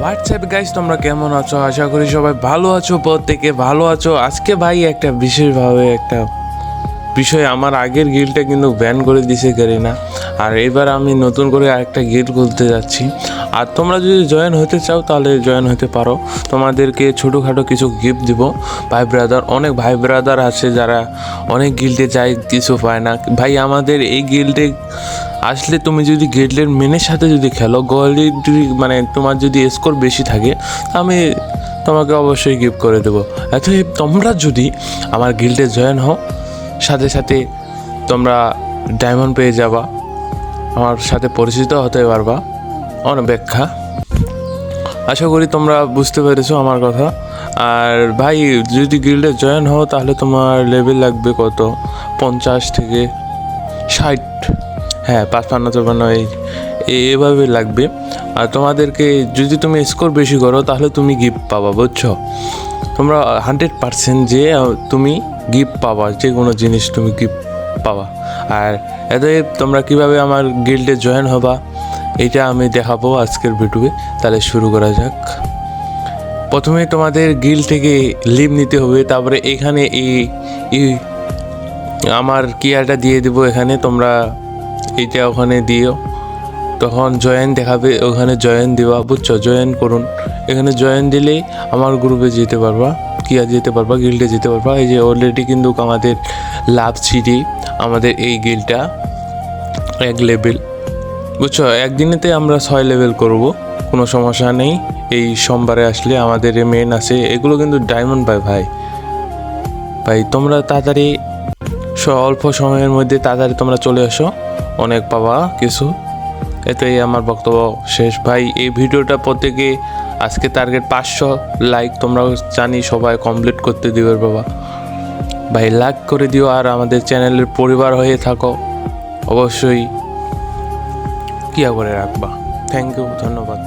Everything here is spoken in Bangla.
হোয়াটসঅ্যাপ গাইস, তোমরা কেমন আছো? আশা করি সবাই ভালো আছো, প্রত্যেকে ভালো আছো। আজকে ভাই একটা বিশেষভাবে একটা বিষয়, আমার আগের গিল্ডটা কিন্তু ব্যান করে দিছে গারিনা, আর এবার আমি নতুন করে আরেকটা গিল্ড খুলতে যাচ্ছি। আর তোমরা যদি জয়েন হতে চাও তাহলে জয়েন হতে পারো, তোমাদেরকে ছোটোখাটো কিছু গিফট দিব। ভাই ব্রাদার, অনেক ভাই ব্রাদার আছে যারা অনেক গিল্ডে যায়, কিছু পায় না। ভাই আমাদের এই গিল্ডে আসলে তুমি যদি গিল্ডের মেনের সাথে যদি খেলো, মানে তোমার যদি স্কোর বেশি থাকে, আমি তোমাকে অবশ্যই গিফট করে দেবো। অতএব তোমরা যদি আমার গিল্ডে জয়েন হও, সাথে সাথে তোমরা ডায়মন্ড পেয়ে যাবা, আমার সাথে পরিচিত হতে পারবা। অনেক ব্যাখ্যা, আশা করি তোমরা বুঝতে পেরেছো আমার কথা। আর ভাই যদি গিল্ডে জয়েন হও তাহলে তোমার লেভেল লাগবে কত, 50 থেকে 60, হ্যাঁ 55 এভাবে লাগবে। আর তোমাদেরকে যদি তুমি স্কোর বেশি করো তাহলে তুমি গিফট পাবা, বুঝছো? তোমরা 100% যে তুমি গিফট পাবা, যে কোনো জিনিস তুমি গিফট পাবা। আর এতে তোমরা কিভাবে আমার গিল্ডে জয়েন হবা এটা আমি দেখাবো আজকের ভিডিওয়ে। তাহলে শুরু করা যাক। প্রথমে তোমাদের গিল্ড থেকে লিভ নিতে হবে, তারপরে এখানে এই আমার কিয়ারটা দিয়ে দেবো, এখানে তোমরা এইটা ওখানে দিও, তখন জয়েন দেখাবে, ওখানে জয়েন দেওয়া, বুঝছো? জয়েন করুন, এখানে জয়েন দিলেই আমার গ্রুপে যেতে পারবা, কিয়া যেতে পারবা, গিল্ডে যেতে পারবা। এই যে অলরেডি কিন্তু আমাদের লাভ সিটি, আমাদের এই গিল্ডটা 1 লেভেল, বুঝছো? একদিনেতে আমরা 6 লেভেল করব, কোনো সমস্যা নেই। এই সোমবারে আসলে আমাদের মেন আছে, এগুলো কিন্তু ডায়মন্ড পায় ভাই তোমরা তাড়াতাড়ি অল্প সময়ের মধ্যে তাড়াতাড়ি তোমরা চলে আসো, অনেক পাবা কিছু। এটাই আমার বক্তব্য শেষ ভাই। এই ভিডিওটা প্রত্যেকে আজকে টার্গেট 500 লাইক, তোমরা জানি সবাই কমপ্লিট করতে দিবে বাবা। ভাই লাইক করে দিও, আর আমাদের চ্যানেলের পরিবার হয়ে থাকো, অবশ্যই কিয়া করে রাখবা। থ্যাংক ইউ, ধন্যবাদ।